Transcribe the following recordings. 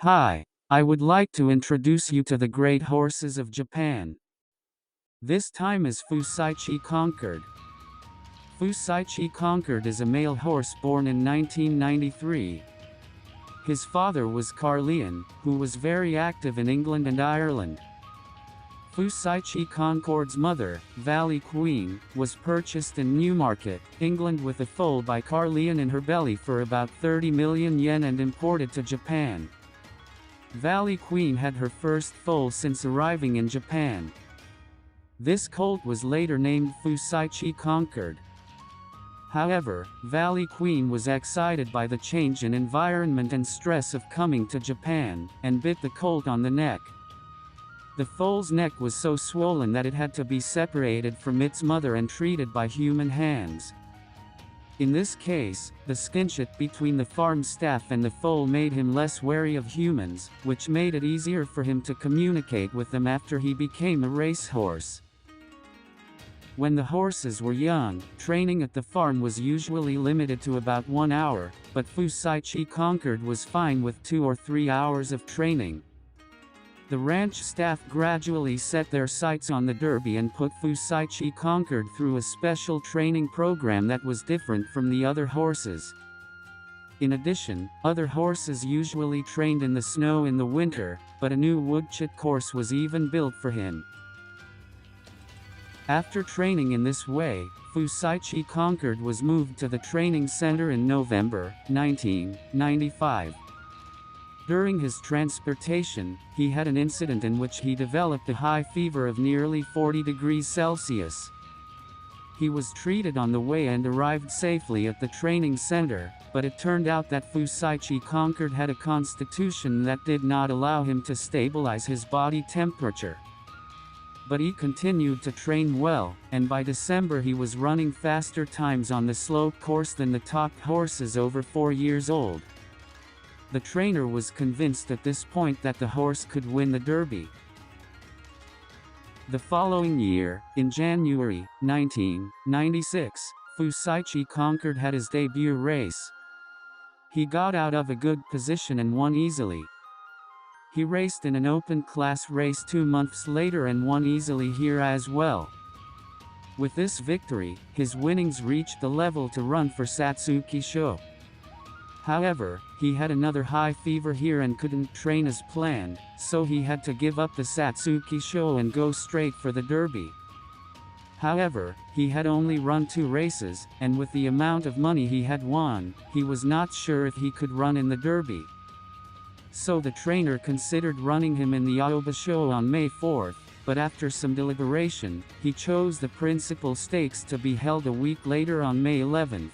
Hi, I would like to introduce you to the great horses of Japan. This time is Fusaichi Concorde. Fusaichi Concorde is a male horse born in 1993. His father was Carleon, who was very active in England and Ireland. Fusaichi Concorde's mother, Valley Queen, was purchased in Newmarket, England with a foal by Carleon in her belly for about 30 million yen and imported to Japan. Valley Queen had her first foal since arriving in Japan. This colt was later named Fusaichi Concorde. However, Valley Queen was excited by the change in environment and stress of coming to Japan, and bit the colt on the neck. The foal's neck was so swollen that it had to be separated from its mother and treated by human hands. In this case, the skinship between the farm staff and the foal made him less wary of humans, which made it easier for him to communicate with them after he became a racehorse. When the horses were young, training at the farm was usually limited to about 1 hour, but Fusaichi Concorde was fine with 2 or 3 hours of training. The ranch staff gradually set their sights on the Derby and put Fusaichi Concorde through a special training program that was different from the other horses. In addition, other horses usually trained in the snow in the winter, but a new woodchute course was even built for him. After training in this way, Fusaichi Concorde was moved to the training center in November 1995. During his transportation, he had an incident in which he developed a high fever of nearly 40 degrees Celsius. He was treated on the way and arrived safely at the training center, but it turned out that Fusaichi Concorde had a constitution that did not allow him to stabilize his body temperature. But he continued to train well, and by December he was running faster times on the slope course than the top horses over 4 years old. The trainer was convinced at this point that the horse could win the Derby. The following year, in January 1996, Fusaichi Concorde had his debut race. He got out of a good position and won easily. He raced in an open class race 2 months later and won easily here as well. With this victory, his winnings reached the level to run for Satsuki Sho. However, he had another high fever here and couldn't train as planned, so he had to give up the Satsuki Sho and go straight for the Derby. However, he had only run 2 races, and with the amount of money he had won, he was not sure if he could run in the Derby. So the trainer considered running him in the Aoba Show on May 4th, but after some deliberation, he chose the principal stakes to be held a week later on May 11th.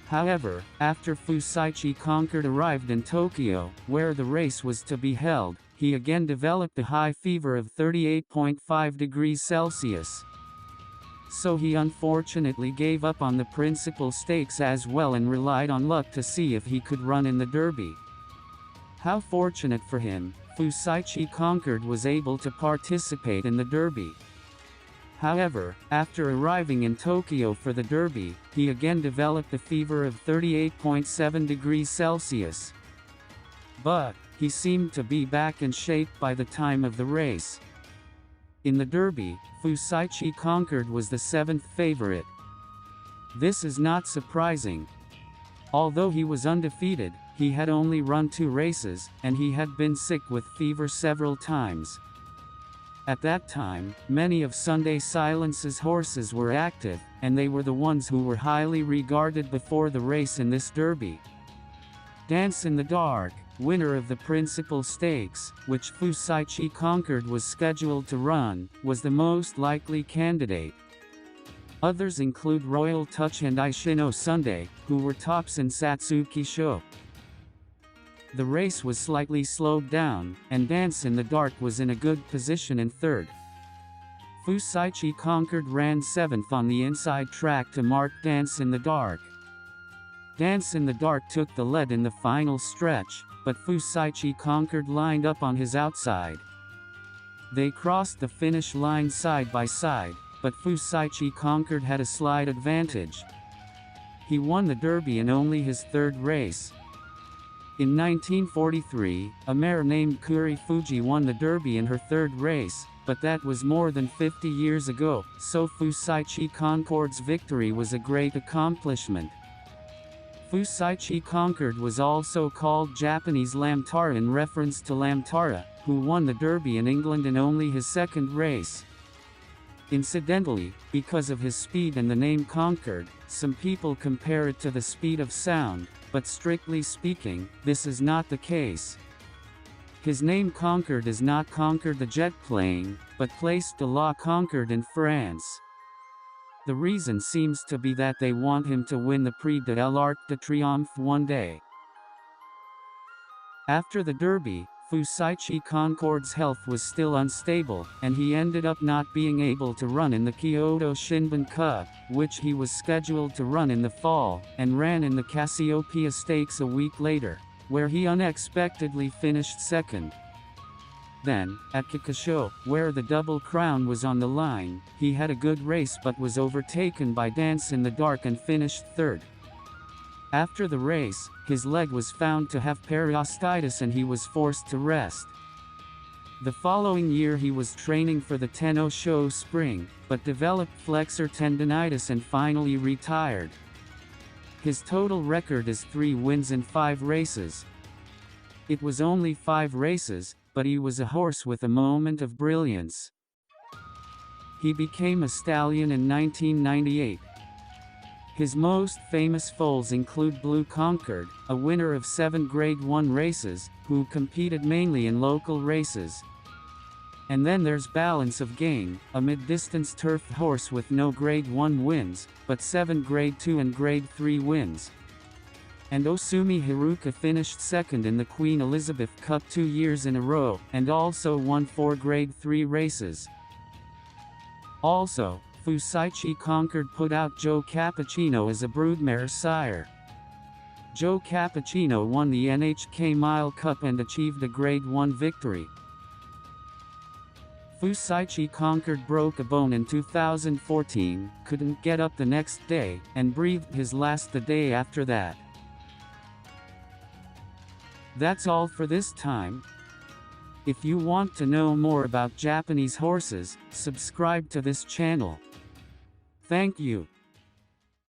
However, after Fusaichi Concorde arrived in Tokyo, where the race was to be held, he again developed a high fever of 38.5 degrees Celsius. So he unfortunately gave up on the principal stakes as well and relied on luck to see if he could run in the Derby. How fortunate for him, Fusaichi Concorde was able to participate in the Derby. However, after arriving in Tokyo for the Derby, he again developed a fever of 38.7 degrees Celsius. But he seemed to be back in shape by the time of the race. In the Derby, Fusaichi Concorde was the 7th favorite. This is not surprising. Although he was undefeated, he had only run 2 races, and he had been sick with fever several times. At that time, many of Sunday Silence's horses were active, and they were the ones who were highly regarded before the race in this Derby. Dance in the Dark, winner of the principal stakes, which Fusaichi Concorde was scheduled to run, was the most likely candidate. Others include Royal Touch and Ishino Sunday, who were tops in Satsuki Sho. The race was slightly slowed down, and Dance in the Dark was in a good position in 3rd. Fusaichi Concorde ran 7th on the inside track to mark Dance in the Dark. Dance in the Dark took the lead in the final stretch, but Fusaichi Concorde lined up on his outside. They crossed the finish line side by side, but Fusaichi Concorde had a slight advantage. He won the Derby in only his 3rd race. In 1943, a mare named Kuri Fuji won the Derby in her third race, but that was more than 50 years ago, so Fusaichi Concorde's victory was a great accomplishment. Fusaichi Concorde was also called Japanese Lamtara in reference to Lamtara, who won the Derby in England in only his second race. Incidentally, because of his speed and the name Concorde, some people compare it to the speed of sound, but strictly speaking, this is not the case. His name Concorde is not Concorde the jet plane, but Place de la Concorde in France. The reason seems to be that they want him to win the Prix de l'Arc de Triomphe one day. After the Derby, Fusaichi Concorde's health was still unstable, and he ended up not being able to run in the Kyoto Shinbun Cup, which he was scheduled to run in the fall, and ran in the Cassiopeia Stakes a week later, where he unexpectedly finished second. Then, at Kikasho, where the Double Crown was on the line, he had a good race but was overtaken by Dance in the Dark and finished third. After the race, his leg was found to have periostitis and he was forced to rest. The following year he was training for the Tenno Show Spring, but developed flexor tendinitis and finally retired. His total record is 3 wins in 5 races. It was only 5 races, but he was a horse with a moment of brilliance. He became a stallion in 1998. His most famous foals include Blue Concorde, a winner of 7 Grade 1 races, who competed mainly in local races. And then there's Balance of Gain, a mid-distance turf horse with no Grade 1 wins, but 7 Grade 2 and Grade 3 wins. And Osumi Haruka finished second in the Queen Elizabeth Cup 2 years in a row, and also won 4 Grade 3 races. Also, Fusaichi Concorde put out Joe Cappuccino as a broodmare sire. Joe Cappuccino won the NHK Mile Cup and achieved a Grade 1 victory. Fusaichi Concorde broke a bone in 2014, couldn't get up the next day, and breathed his last the day after that. That's all for this time. If you want to know more about Japanese horses, subscribe to this channel. Thank you.